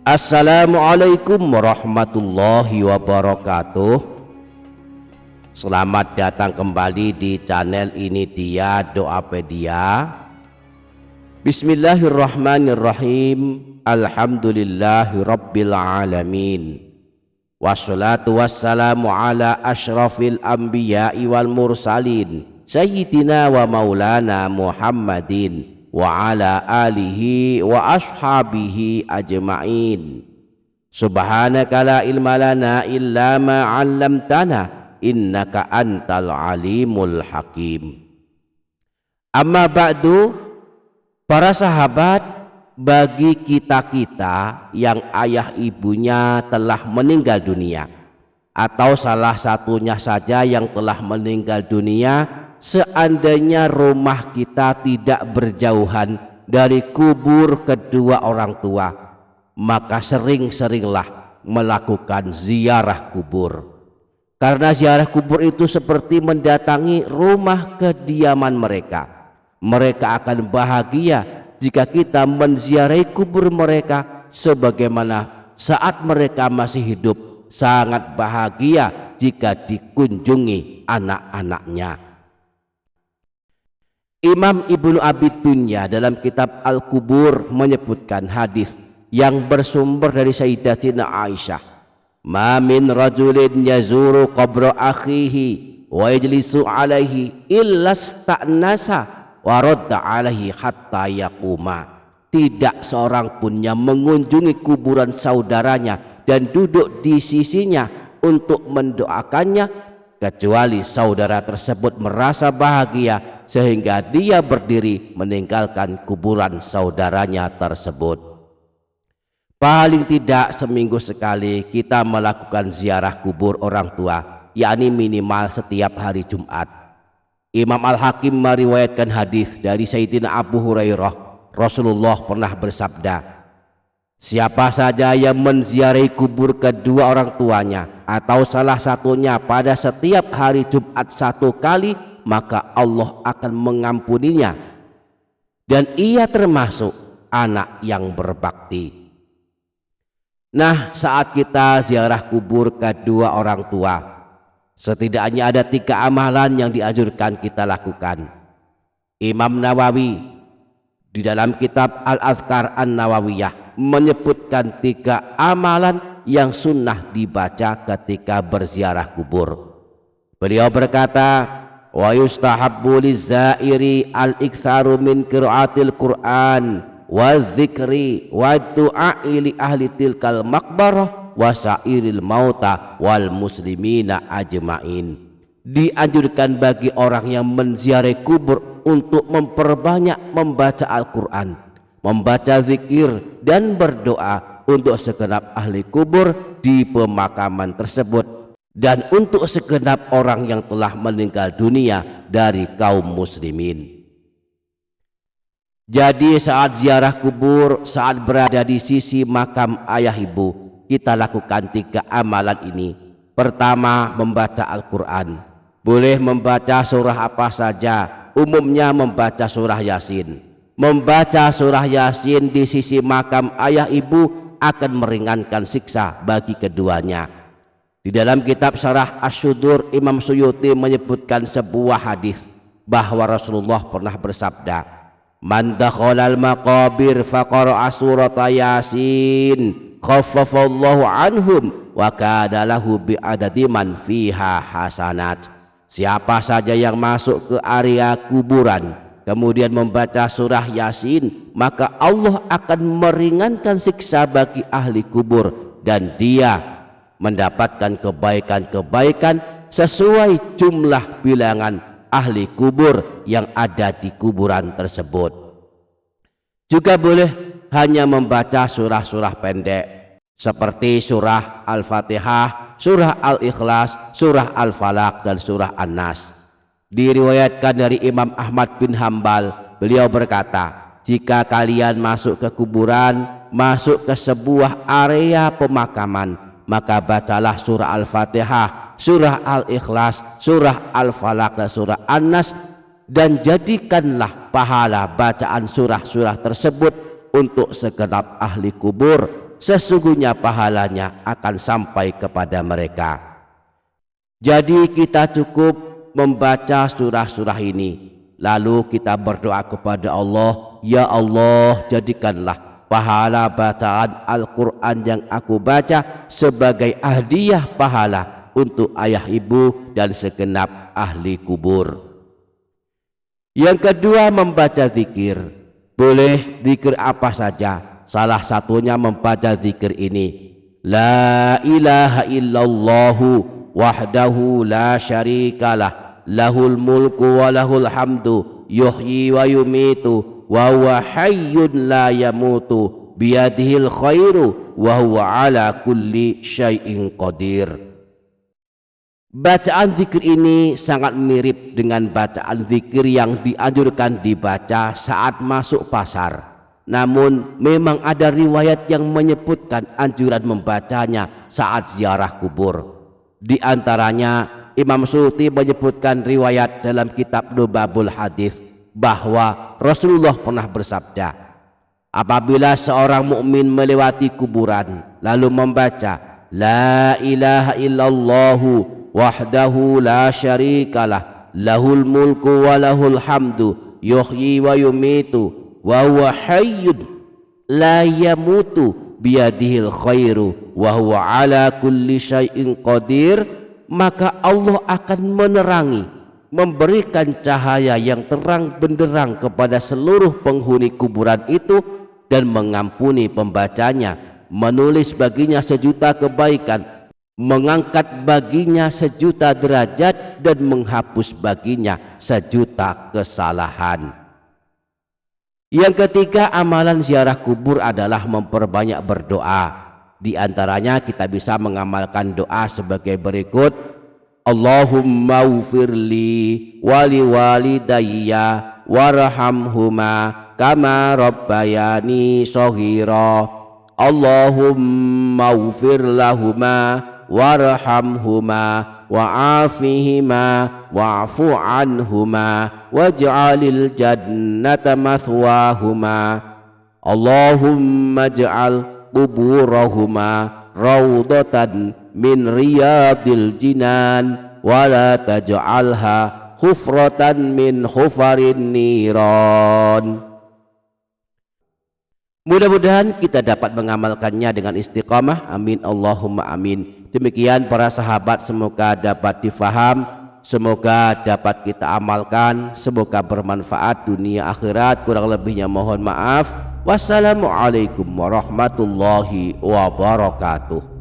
Assalamualaikum warahmatullahi wabarakatuh. Selamat datang kembali di channel ini dia Doapedia. Bismillahirrahmanirrahim. Alhamdulillahi rabbil alamin. Wassalatu wassalamu ala ashrafil anbiya'i wal mursalin Sayyidina wa maulana Muhammadin wa ala alihi wa ashabihi ajma'in. Subhanaka la ilma lana illa ma 'allamtana innaka antal alimul hakim. Amma ba'du, para sahabat, bagi kita-kita yang ayah ibunya telah meninggal dunia atau salah satunya saja yang telah meninggal dunia, seandainya rumah kita tidak berjauhan dari kubur kedua orang tua, maka sering-seringlah melakukan ziarah kubur. Karena ziarah kubur itu seperti mendatangi rumah kediaman mereka. Mereka akan bahagia jika kita menziarahi kubur mereka, sebagaimana saat mereka masih hidup sangat bahagia jika dikunjungi anak-anaknya. Imam Ibnu Abi Dunya dalam kitab Al-Kubur menyebutkan hadis yang bersumber dari Sayyidatina Aisyah, "Ma min rajulin yazuru qabra akhihi wa yajlisu alaihi illa sta'nasa wa radda alaihi hatta yaquma." Tidak seorang pun yang mengunjungi kuburan saudaranya dan duduk di sisinya untuk mendoakannya, kecuali saudara tersebut merasa bahagia sehingga dia berdiri meninggalkan kuburan saudaranya tersebut. Paling tidak seminggu sekali kita melakukan ziarah kubur orang tua, yakni minimal setiap hari Jumat. Imam Al-Hakim meriwayatkan hadis dari Sayyidina Abu Hurairah, Rasulullah pernah bersabda, "Siapa saja yang menziarahi kubur kedua orang tuanya atau salah satunya pada setiap hari Jumat satu kali, maka Allah akan mengampuninya dan ia termasuk anak yang berbakti." Nah, saat kita ziarah kubur kedua orang tua, setidaknya ada 3 amalan yang dianjurkan kita lakukan. Imam Nawawi di dalam kitab Al-Azkar An-Nawawiyah menyebutkan 3 amalan yang sunnah dibaca ketika berziarah kubur. Beliau berkata, "Wa yustahabbu liz-zairi al-iktsaru min qiraatil Qur'an wa dzikri wa du'a'i li ahli tilkal maqbarah wa sa'iril mauta wal muslimina ajma'in." Dianjurkan bagi orang yang menziarahi kubur untuk memperbanyak membaca Al-Quran, membaca zikir dan berdoa untuk segenap ahli kubur di pemakaman tersebut dan untuk segenap orang yang telah meninggal dunia dari kaum muslimin. Jadi saat ziarah kubur, saat berada di sisi makam ayah ibu, kita lakukan 3 amalan ini. Pertama, membaca Al-Quran. Boleh membaca surah apa saja, umumnya membaca surah Yasin. Membaca surah Yasin di sisi makam ayah ibu akan meringankan siksa bagi keduanya. Di dalam kitab Syarah Asy-Syudur, Imam Suyuti menyebutkan sebuah hadis bahwa Rasulullah pernah bersabda, "Man dakhalal maqabir faqara'a surata Yasin khaffafallahu anhum wa kana lahu bi adadi man fiha hasanat." Siapa saja yang masuk ke area kuburan kemudian membaca surah Yasin, maka Allah akan meringankan siksa bagi ahli kubur dan dia mendapatkan kebaikan-kebaikan sesuai jumlah bilangan ahli kubur yang ada di kuburan tersebut. Juga boleh hanya membaca surah-surah pendek seperti surah Al-Fatihah, surah Al-Ikhlas, surah Al-Falaq dan surah An-Nas. Diriwayatkan dari Imam Ahmad bin Hambal, beliau berkata, "Jika kalian masuk ke kuburan, masuk ke sebuah area pemakaman, maka bacalah surah Al-Fatihah, surah Al-Ikhlas, surah Al-Falaq dan surah An-Nas, dan jadikanlah pahala bacaan surah-surah tersebut untuk segenap ahli kubur sesungguhnya pahalanya akan sampai kepada mereka. Jadi kita cukup membaca surah-surah ini, lalu kita berdoa kepada Allah, ya Allah, jadikanlah pahala bacaan Al-Quran yang aku baca sebagai hadiah pahala untuk ayah ibu dan segenap ahli kubur. Yang kedua, membaca zikir. Boleh zikir apa saja, salah satunya membaca zikir ini, la ilaha illallahu wahdahu la syarikalah, lahul mulku wa lahul hamdu, yuhyi wa yumitu, wa huwa hayyun la yamutu, biyadihil khairu, wa huwa ala kulli syai'in qadir. Bacaan zikir ini sangat mirip dengan bacaan zikir yang dianjurkan dibaca saat masuk pasar. Namun memang ada riwayat yang menyebutkan anjuran membacanya saat ziarah kubur. Di antaranya Imam Suyuti menyebutkan riwayat dalam kitab Nubabul Hadis bahwa Rasulullah pernah bersabda, apabila seorang mukmin melewati kuburan lalu membaca la ilaha illallahu wahdahu la syarikalah, lahul mulku wa lahul hamdu, yuhyi wa yumitu, wa huwa hayyun la yamutu, biyadihil khairu, wa huwa ala kulli syai'in qadir, maka Allah akan menerangi, memberikan cahaya yang terang benderang kepada seluruh penghuni kuburan itu dan mengampuni pembacanya, menulis baginya sejuta kebaikan, mengangkat baginya sejuta derajat dan menghapus baginya sejuta kesalahan. Yang ketiga, amalan ziarah kubur adalah memperbanyak berdoa. Di antaranya kita bisa mengamalkan doa sebagai berikut: Allahumma ufirli wali walidayya warhamhuma kama rabbayani shaghira, Allahumma ufir lahuma warhamhuma wa'afihima wa'fu anhuma waj'alil jannata mathwahuma, Allahumma ij'al quburahuma raudatan min riyadil jinan wa la taj'alha khufratan min khufarin niran. Mudah-mudahan kita dapat mengamalkannya dengan istiqamah. Amin Allahumma amin. Demikian para sahabat, semoga dapat difaham, semoga dapat kita amalkan, semoga bermanfaat dunia akhirat. Kurang lebihnya mohon maaf. Wassalamualaikum warahmatullahi wabarakatuh.